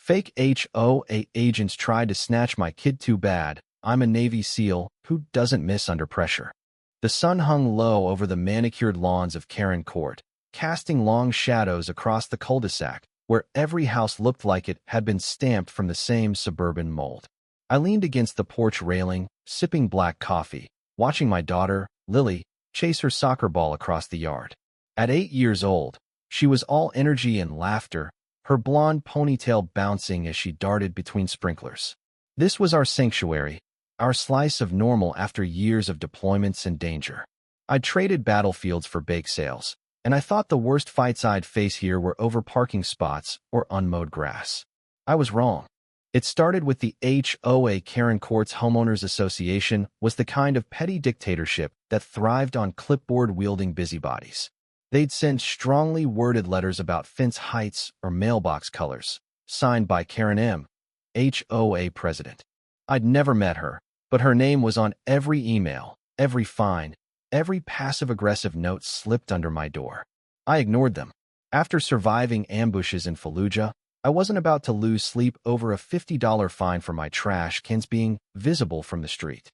Fake HOA agents tried to snatch my kid too bad. I'm a Navy SEAL who doesn't miss under pressure. The sun hung low over the manicured lawns of Karen Court, casting long shadows across the cul-de-sac, where every house looked like it had been stamped from the same suburban mold. I leaned against the porch railing, sipping black coffee, watching my daughter, Lily, chase her soccer ball across the yard. At 8 years old, she was all energy and laughter, her blonde ponytail bouncing as she darted between sprinklers. This was our sanctuary, our slice of normal after years of deployments and danger. I'd traded battlefields for bake sales, and I thought the worst fights I'd face here were over parking spots or unmowed grass. I was wrong. It started with the HOA. Karen Court's Homeowners Association was the kind of petty dictatorship that thrived on clipboard-wielding busybodies. They'd send strongly worded letters about fence heights or mailbox colors, signed by Karen M., HOA president. I'd never met her, but her name was on every email, every fine, every passive-aggressive note slipped under my door. I ignored them. After surviving ambushes in Fallujah, I wasn't about to lose sleep over a $50 fine for my trash cans being visible from the street.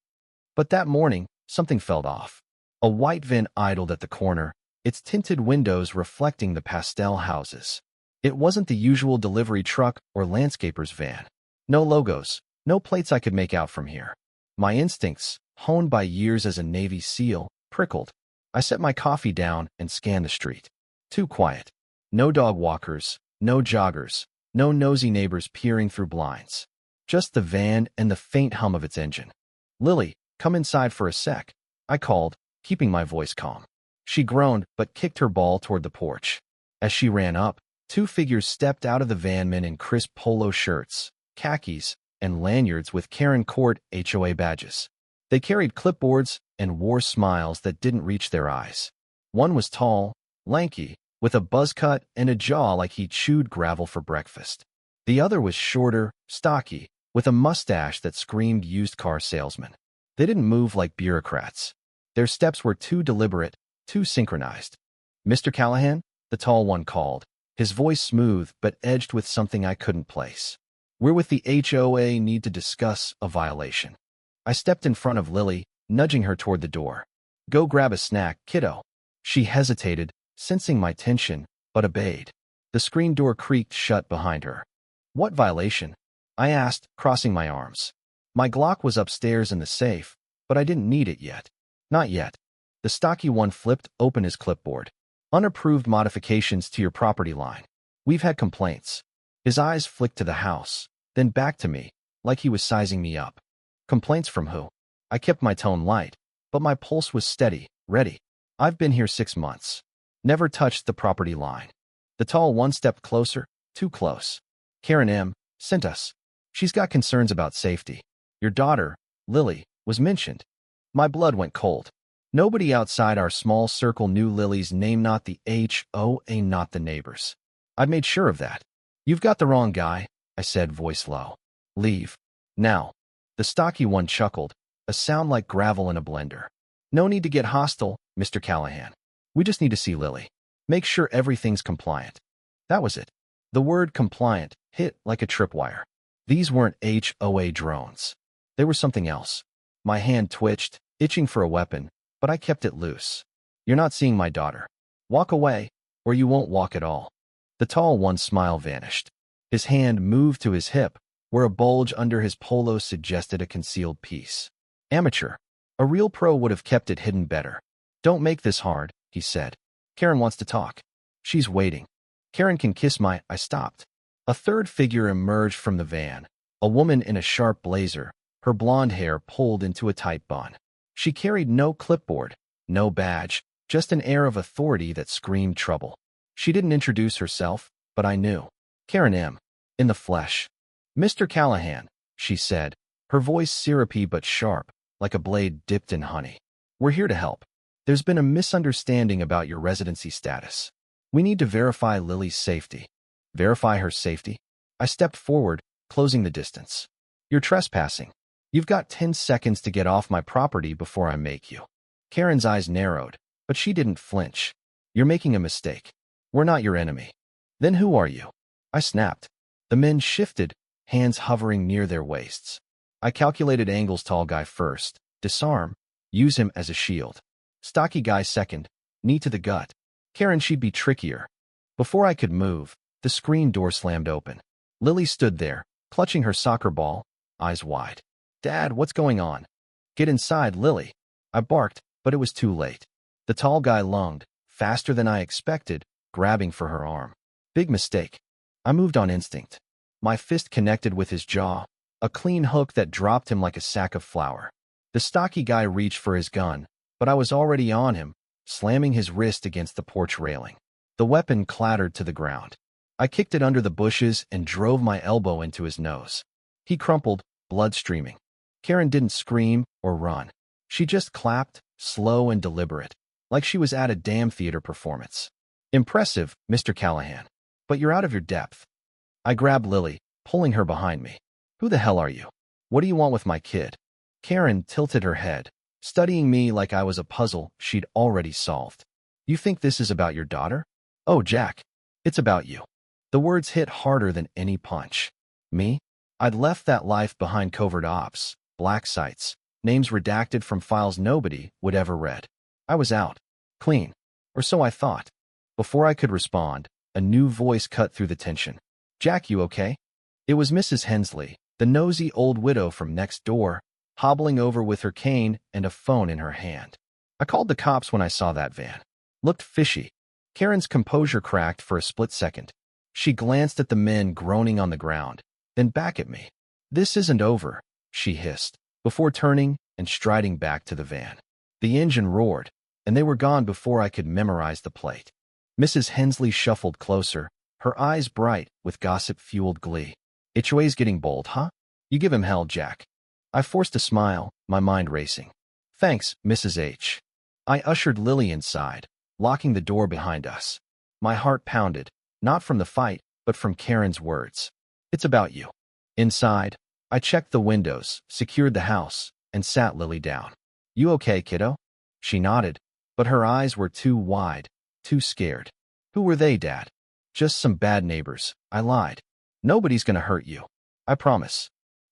But that morning, something felt off. A white van idled at the corner, its tinted windows reflecting the pastel houses. It wasn't the usual delivery truck or landscaper's van. No logos, no plates I could make out from here. My instincts, honed by years as a Navy SEAL, prickled. I set my coffee down and scanned the street. Too quiet. No dog walkers, no joggers, no nosy neighbors peering through blinds. Just the van and the faint hum of its engine. "Lily, come inside for a sec," I called, keeping my voice calm. She groaned but kicked her ball toward the porch. As she ran up, 2 figures stepped out of the van, men in crisp polo shirts, khakis, and lanyards with Karen Court HOA badges. They carried clipboards and wore smiles that didn't reach their eyes. One was tall, lanky, with a buzz cut and a jaw like he chewed gravel for breakfast. The other was shorter, stocky, with a mustache that screamed used car salesman. They didn't move like bureaucrats. Their steps were too deliberate, too synchronized. "Mr. Callahan?" the tall one called, his voice smooth but edged with something I couldn't place. "We're with the HOA, need to discuss a violation." I stepped in front of Lily, nudging her toward the door. "Go grab a snack, kiddo." She hesitated, sensing my tension, but obeyed. The screen door creaked shut behind her. "What violation?" I asked, crossing my arms. My Glock was upstairs in the safe, but I didn't need it yet. Not yet. The stocky one flipped open his clipboard. "Unapproved modifications to your property line. We've had complaints." His eyes flicked to the house, then back to me, like he was sizing me up. "Complaints from who?" I kept my tone light, but my pulse was steady, ready. "I've been here 6 months. Never touched the property line." The tall one stepped closer, too close. "Karen M. sent us. She's got concerns about safety. Your daughter, Lily, was mentioned." My blood went cold. Nobody outside our small circle knew Lily's name, not the HOA, not the neighbors. I'd made sure of that. "You've got the wrong guy," I said, voice low. "Leave. Now." The stocky one chuckled, a sound like gravel in a blender. "No need to get hostile, Mr. Callahan. We just need to see Lily. Make sure everything's compliant." That was it. The word compliant hit like a tripwire. These weren't HOA drones. They were something else. My hand twitched, itching for a weapon, but I kept it loose. "You're not seeing my daughter. Walk away, or you won't walk at all." The tall one's smile vanished. His hand moved to his hip, where a bulge under his polo suggested a concealed piece. "Amateur. A real pro would have kept it hidden better." "Don't make this hard," he said. "Karen wants to talk. She's waiting." "Karen can kiss my—" I stopped. A third figure emerged from the van, a woman in a sharp blazer, her blonde hair pulled into a tight bun. She carried no clipboard, no badge, just an air of authority that screamed trouble. She didn't introduce herself, but I knew. Karen M. in the flesh. "Mr. Callahan," she said, her voice syrupy but sharp, like a blade dipped in honey. "We're here to help. There's been a misunderstanding about your residency status. We need to verify Lily's safety." "Verify her safety?" I stepped forward, closing the distance. "You're trespassing. You've got 10 seconds to get off my property before I make you." Karen's eyes narrowed, but she didn't flinch. "You're making a mistake. We're not your enemy." "Then who are you?" I snapped. The men shifted, hands hovering near their waists. I calculated angles. Tall guy first. Disarm. Use him as a shield. Stocky guy second. Knee to the gut. Karen, she'd be trickier. Before I could move, the screen door slammed open. Lily stood there, clutching her soccer ball, eyes wide. Dad, what's going on? Get inside, Lily. I barked, but it was too late. The tall guy lunged, faster than I expected, grabbing for her arm. Big mistake. I moved on instinct. My fist connected with his jaw, a clean hook that dropped him like a sack of flour. The stocky guy reached for his gun, but I was already on him, slamming his wrist against the porch railing. The weapon clattered to the ground. I kicked it under the bushes and drove my elbow into his nose. He crumpled, blood streaming. Karen didn't scream or run. She just clapped, slow and deliberate, like she was at a damn theater performance. Impressive, Mr. Callahan. But you're out of your depth. I grabbed Lily, pulling her behind me. Who the hell are you? What do you want with my kid? Karen tilted her head, studying me like I was a puzzle she'd already solved. You think this is about your daughter? Oh, Jack. It's about you. The words hit harder than any punch. Me? I'd left that life behind. Covert ops, black sites, names redacted from files nobody would ever read. I was out. Clean. Or so I thought. Before I could respond, a new voice cut through the tension. Jack, you okay? It was Mrs. Hensley, the nosy old widow from next door, hobbling over with her cane and a phone in her hand. I called the cops when I saw that van. Looked fishy. Karen's composure cracked for a split second. She glanced at the men groaning on the ground, then back at me. This isn't over, she hissed, before turning and striding back to the van. The engine roared, and they were gone before I could memorize the plate. Mrs. Hensley shuffled closer, her eyes bright with gossip-fueled glee. HOA's getting bold, huh? You give him hell, Jack. I forced a smile, my mind racing. Thanks, Mrs. H. I ushered Lily inside, locking the door behind us. My heart pounded, not from the fight, but from Karen's words. It's about you. Inside, I checked the windows, secured the house, and sat Lily down. You okay, kiddo? She nodded, but her eyes were too wide, too scared. Who were they, Dad? Just some bad neighbors, I lied. Nobody's gonna hurt you. I promise.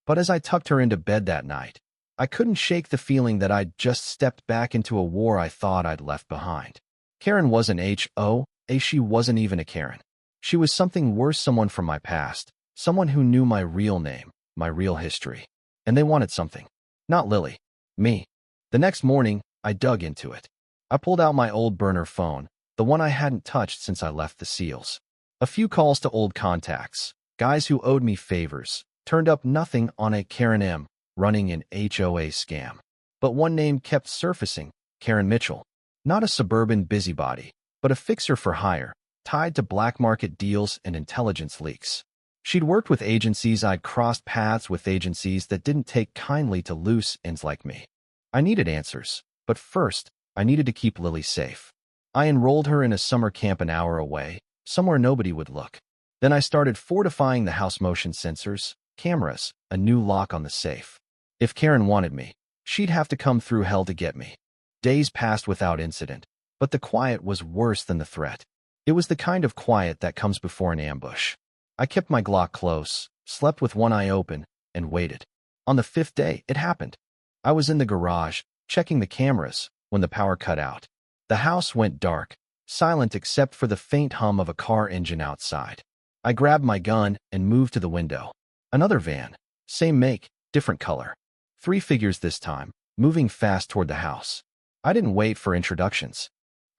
But as I tucked her into bed that night, I couldn't shake the feeling that I'd just stepped back into a war I thought I'd left behind. Karen wasn't HOA, she wasn't even a Karen. She was something worse, someone from my past, someone who knew my real name, my real history. And they wanted something. Not Lily. Me. The next morning, I dug into it. I pulled out my old burner phone, the one I hadn't touched since I left the SEALs. A few calls to old contacts, guys who owed me favors, turned up nothing on a Karen M. running an HOA scam. But one name kept surfacing, Karen Mitchell. Not a suburban busybody, but a fixer for hire, tied to black market deals and intelligence leaks. She'd worked with agencies. I'd crossed paths with agencies that didn't take kindly to loose ends like me. I needed answers, but first, I needed to keep Lily safe. I enrolled her in a summer camp an hour away, somewhere nobody would look. Then I started fortifying the house, motion sensors, cameras, a new lock on the safe. If Karen wanted me, she'd have to come through hell to get me. Days passed without incident, but the quiet was worse than the threat. It was the kind of quiet that comes before an ambush. I kept my Glock close, slept with one eye open, and waited. On the 5th day, it happened. I was in the garage, checking the cameras, when the power cut out. The house went dark, silent except for the faint hum of a car engine outside. I grabbed my gun and moved to the window. Another van, same make, different color. 3 figures this time, moving fast toward the house. I didn't wait for introductions.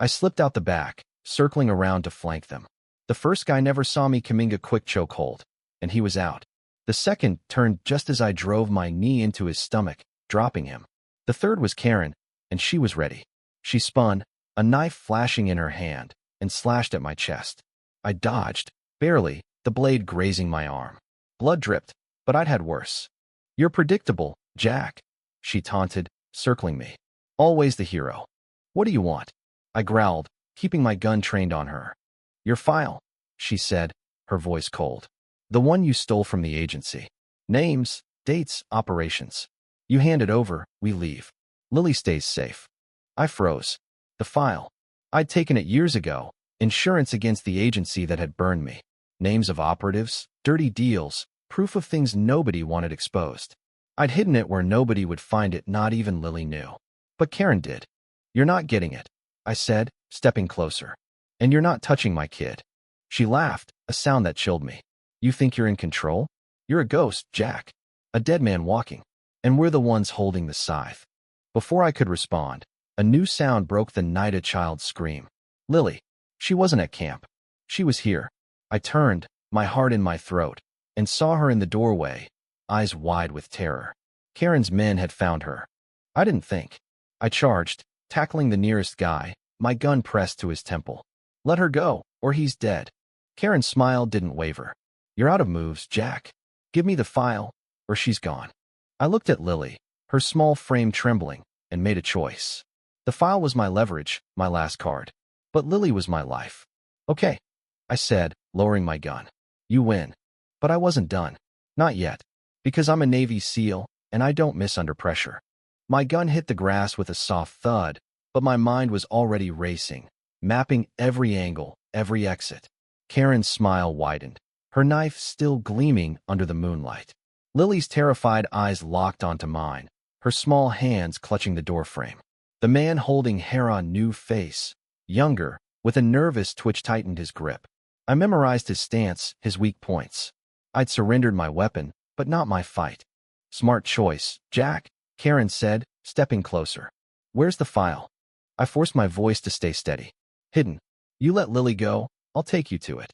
I slipped out the back, circling around to flank them. The first guy never saw me coming, a quick chokehold, and he was out. The second turned just as I drove my knee into his stomach, dropping him. The third was Karen, and she was ready. She spun, a knife flashing in her hand, and slashed at my chest. I dodged, barely, the blade grazing my arm. Blood dripped, but I'd had worse. You're predictable, Jack, she taunted, circling me. Always the hero. What do you want? I growled, keeping my gun trained on her. Your file, she said, her voice cold. The one you stole from the agency. Names, dates, operations. You hand it over, we leave. Lily stays safe. I froze. The file. I'd taken it years ago, insurance against the agency that had burned me. Names of operatives, dirty deals, proof of things nobody wanted exposed. I'd hidden it where nobody would find it, not even Lily knew. But Karen did. "You're not getting it," I said, stepping closer. "And you're not touching my kid." She laughed, a sound that chilled me. "You think you're in control? You're a ghost, Jack. A dead man walking. And we're the ones holding the scythe." Before I could respond, a new sound broke the night, a child's scream. Lily. She wasn't at camp. She was here. I turned, my heart in my throat, and saw her in the doorway, eyes wide with terror. Karen's men had found her. I didn't think. I charged, tackling the nearest guy, my gun pressed to his temple. "Let her go, or he's dead." Karen's smile didn't waver. "You're out of moves, Jack. Give me the file, or she's gone." I looked at Lily, her small frame trembling, and made a choice. The file was my leverage, my last card. But Lily was my life. "Okay," I said, lowering my gun. "You win." But I wasn't done. Not yet. Because I'm a Navy SEAL, and I don't miss under pressure. My gun hit the grass with a soft thud, but my mind was already racing, mapping every angle, every exit. Karen's smile widened, her knife still gleaming under the moonlight. Lily's terrified eyes locked onto mine, her small hands clutching the doorframe. The man holding Hera new face, younger, with a nervous twitch tightened his grip. I memorized his stance, his weak points. I'd surrendered my weapon, but not my fight. "Smart choice, Jack," Karen said, stepping closer. "Where's the file?" I forced my voice to stay steady. "Hidden. You let Lily go, I'll take you to it."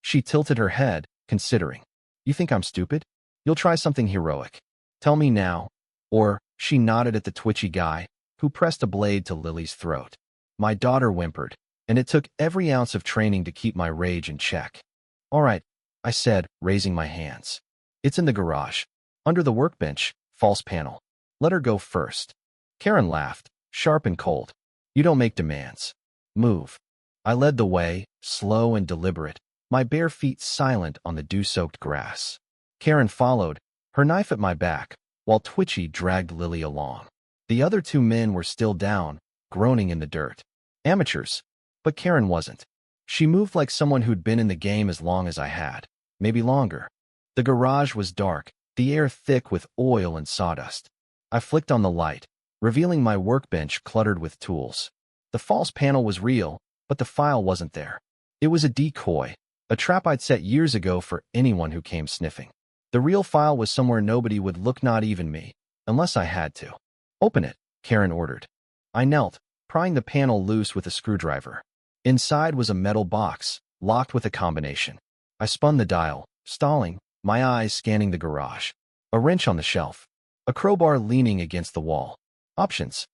She tilted her head, considering. "You think I'm stupid? You'll try something heroic. Tell me now." Or, she nodded at the twitchy guy, who pressed a blade to Lily's throat. My daughter whimpered, and it took every ounce of training to keep my rage in check. "All right," I said, raising my hands. "It's in the garage. Under the workbench, false panel. Let her go first." Karen laughed, sharp and cold. "You don't make demands. Move." I led the way, slow and deliberate, my bare feet silent on the dew-soaked grass. Karen followed, her knife at my back, while Twitchy dragged Lily along. The other two men were still down, groaning in the dirt. Amateurs. But Karen wasn't. She moved like someone who'd been in the game as long as I had, maybe longer. The garage was dark, the air thick with oil and sawdust. I flicked on the light, revealing my workbench cluttered with tools. The false panel was real, but the file wasn't there. It was a decoy, a trap I'd set years ago for anyone who came sniffing. The real file was somewhere nobody would look, not even me, unless I had to. "Open it," Karen ordered. I knelt, prying the panel loose with a screwdriver. Inside was a metal box, locked with a combination. I spun the dial, stalling, my eyes scanning the garage. A wrench on the shelf. A crowbar leaning against the wall. Options.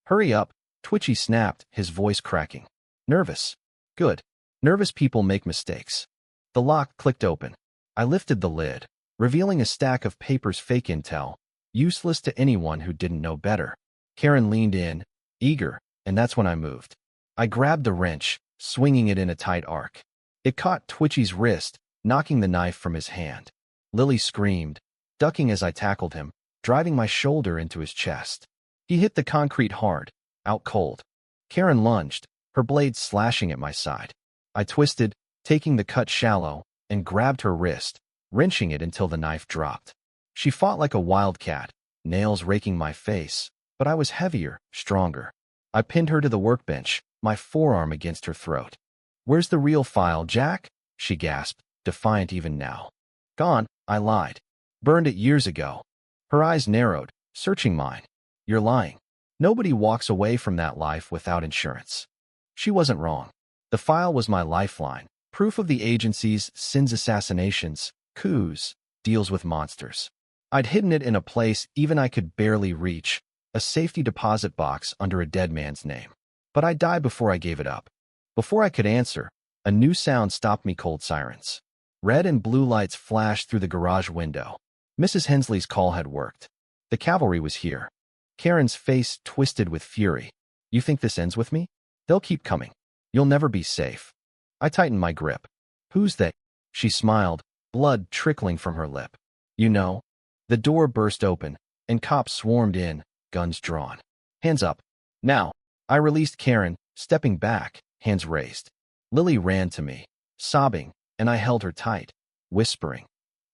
"Hurry up," Twitchy snapped, his voice cracking. "Nervous." "Good. Nervous people make mistakes." The lock clicked open. I lifted the lid, revealing a stack of papers, fake intel, useless to anyone who didn't know better. Karen leaned in, eager, and that's when I moved. I grabbed the wrench, swinging it in a tight arc. It caught Twitchy's wrist, knocking the knife from his hand. Lily screamed, ducking as I tackled him, driving my shoulder into his chest. He hit the concrete hard, out cold. Karen lunged, her blade slashing at my side. I twisted, taking the cut shallow, and grabbed her wrist, wrenching it until the knife dropped. She fought like a wildcat, nails raking my face, but I was heavier, stronger. I pinned her to the workbench, my forearm against her throat. "Where's the real file, Jack?" she gasped, defiant even now. "Gone," I lied. "Burned it years ago." Her eyes narrowed, searching mine. "You're lying. Nobody walks away from that life without insurance." She wasn't wrong. The file was my lifeline, proof of the agency's sins, assassinations, coups, deals with monsters. I'd hidden it in a place even I could barely reach, a safety deposit box under a dead man's name. But I'd die before I gave it up. Before I could answer, a new sound stopped me. Cold sirens. Red and blue lights flashed through the garage window. Mrs. Hensley's call had worked. The cavalry was here. Karen's face twisted with fury. "You think this ends with me? They'll keep coming. You'll never be safe." I tightened my grip. "Who's they?" She smiled, blood trickling from her lip. "You know." The door burst open, and cops swarmed in, guns drawn. "Hands up. Now." I released Karen, stepping back, hands raised. Lily ran to me, sobbing, and I held her tight, whispering,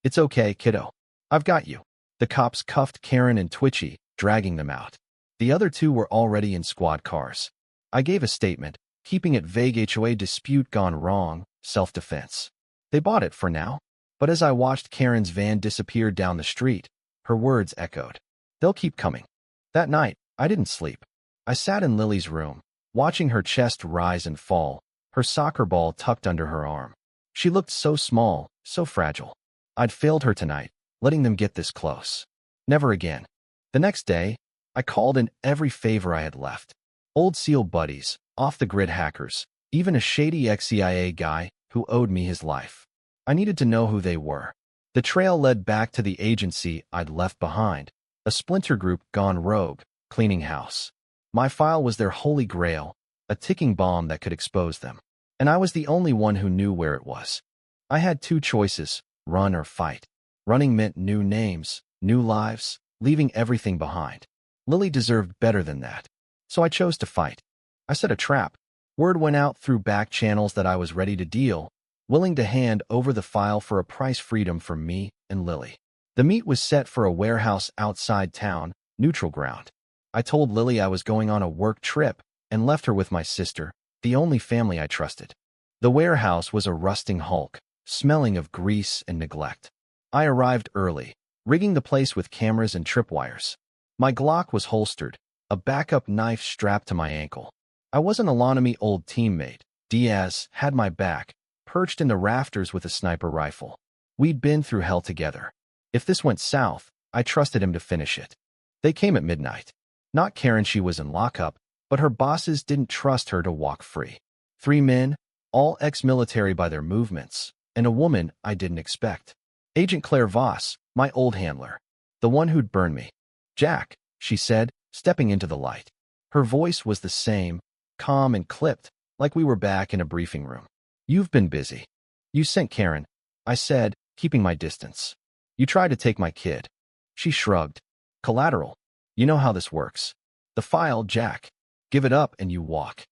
"It's okay, kiddo. I've got you." The cops cuffed Karen and Twitchy, dragging them out. The other two were already in squad cars. I gave a statement, keeping it vague: HOA dispute gone wrong, self-defense. They bought it for now. But as I watched Karen's van disappear down the street, her words echoed. They'll keep coming. That night, I didn't sleep. I sat in Lily's room, watching her chest rise and fall, her soccer ball tucked under her arm. She looked so small, so fragile. I'd failed her tonight, letting them get this close. Never again. The next day, I called in every favor I had left. Old SEAL buddies, off-the-grid hackers, even a shady ex-CIA guy who owed me his life. I needed to know who they were. The trail led back to the agency I'd left behind, a splinter group gone rogue, cleaning house. My file was their holy grail, a ticking bomb that could expose them. And I was the only one who knew where it was. I had two choices, run or fight. Running meant new names, new lives, leaving everything behind. Lily deserved better than that. So I chose to fight. I set a trap. Word went out through back channels that I was ready to deal, willing to hand over the file for a price: freedom for me and Lily. The meet was set for a warehouse outside town, neutral ground. I told Lily I was going on a work trip and left her with my sister, the only family I trusted. The warehouse was a rusting hulk, smelling of grease and neglect. I arrived early, rigging the place with cameras and tripwires. My Glock was holstered, a backup knife strapped to my ankle. I wasn't alone. My old teammate, Diaz, had my back, perched in the rafters with a sniper rifle. We'd been through hell together. If this went south, I trusted him to finish it. They came at midnight. Not Karen, she was in lockup, but her bosses didn't trust her to walk free. 3 men, all ex-military by their movements, and a woman I didn't expect. Agent Claire Voss, my old handler. The one who'd burned me. "Jack," she said, stepping into the light. Her voice was the same, calm and clipped, like we were back in a briefing room. "You've been busy. You sent Karen," I said, keeping my distance. "You tried to take my kid." She shrugged. "Collateral. You know how this works. The file, Jack. Give it up and you walk."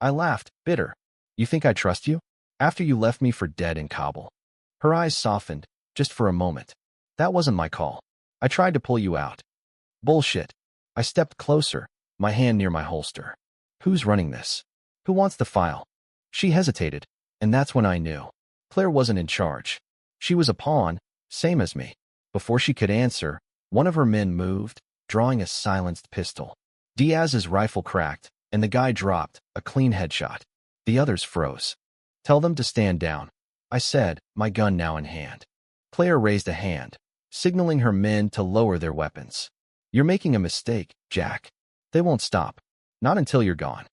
I laughed, bitter. "You think I trust you? After you left me for dead in Kabul?" Her eyes softened, just for a moment. "That wasn't my call. I tried to pull you out." "Bullshit." I stepped closer, my hand near my holster. "Who's running this? Who wants the file?" She hesitated, and that's when I knew. Claire wasn't in charge. She was a pawn, same as me. Before she could answer, one of her men moved, drawing a silenced pistol. Diaz's rifle cracked, and the guy dropped, a clean headshot. The others froze. "Tell them to stand down," I said, my gun now in hand. Claire raised a hand, signaling her men to lower their weapons. "You're making a mistake, Jack. They won't stop. Not until you're gone."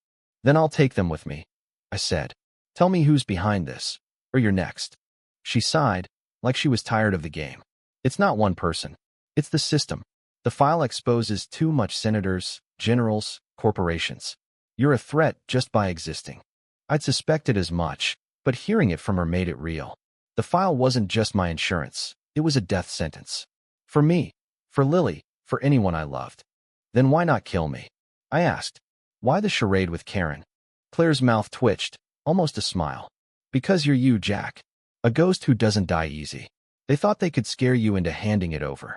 "Then I'll take them with me," I said. "Tell me who's behind this, or you're next." She sighed, like she was tired of the game. "It's not one person. It's the system. The file exposes too much: senators, generals, corporations. You're a threat just by existing." I'd suspected as much, but hearing it from her made it real. The file wasn't just my insurance. It was a death sentence. For me, for Lily, for anyone I loved. "Then why not kill me?" I asked. "Why the charade with Karen?" Claire's mouth twitched, almost a smile. "Because you're you, Jack. A ghost who doesn't die easy. They thought they could scare you into handing it over.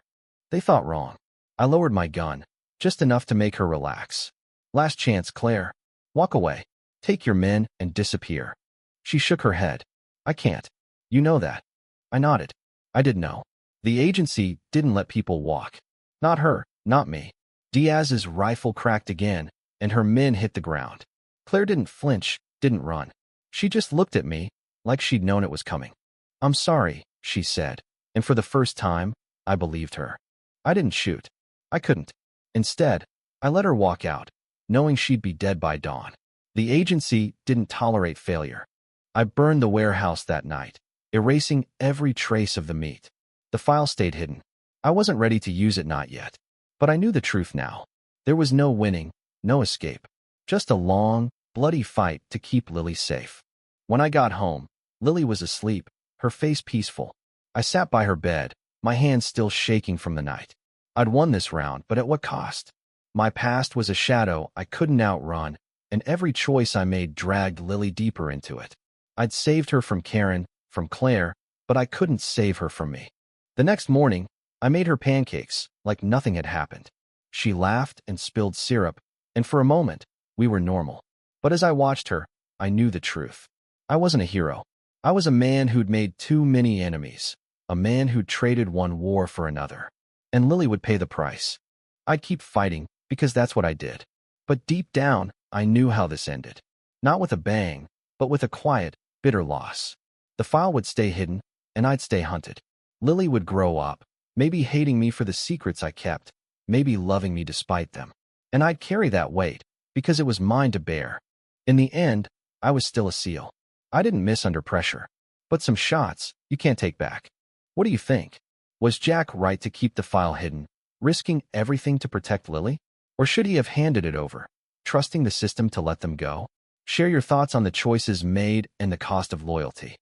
They thought wrong." I lowered my gun, just enough to make her relax. "Last chance, Claire. Walk away. Take your men and disappear." She shook her head. "I can't. You know that." I nodded. I did know. The agency didn't let people walk. Not her, not me. Diaz's rifle cracked again, and her men hit the ground. Claire didn't flinch, didn't run. She just looked at me, like she'd known it was coming. "I'm sorry," she said, and for the first time, I believed her. I didn't shoot. I couldn't. Instead, I let her walk out, knowing she'd be dead by dawn. The agency didn't tolerate failure. I burned the warehouse that night, erasing every trace of the meat. The file stayed hidden. I wasn't ready to use it, not yet. But I knew the truth now. There was no winning, no escape. Just a long, bloody fight to keep Lily safe. When I got home, Lily was asleep, her face peaceful. I sat by her bed, my hands still shaking from the night. I'd won this round, but at what cost? My past was a shadow I couldn't outrun, and every choice I made dragged Lily deeper into it. I'd saved her from Karen, from Claire, but I couldn't save her from me. The next morning, I made her pancakes like nothing had happened. She laughed and spilled syrup, and for a moment, we were normal. But as I watched her, I knew the truth. I wasn't a hero. I was a man who'd made too many enemies, a man who'd traded one war for another. And Lily would pay the price. I'd keep fighting because that's what I did. But deep down, I knew how this ended. Not with a bang, but with a quiet, bitter loss. The file would stay hidden, and I'd stay hunted. Lily would grow up, maybe hating me for the secrets I kept, maybe loving me despite them. And I'd carry that weight, because it was mine to bear. In the end, I was still a SEAL. I didn't miss under pressure. But some shots you can't take back. What do you think? Was Jack right to keep the file hidden, risking everything to protect Lily? Or should he have handed it over, trusting the system to let them go? Share your thoughts on the choices made and the cost of loyalty.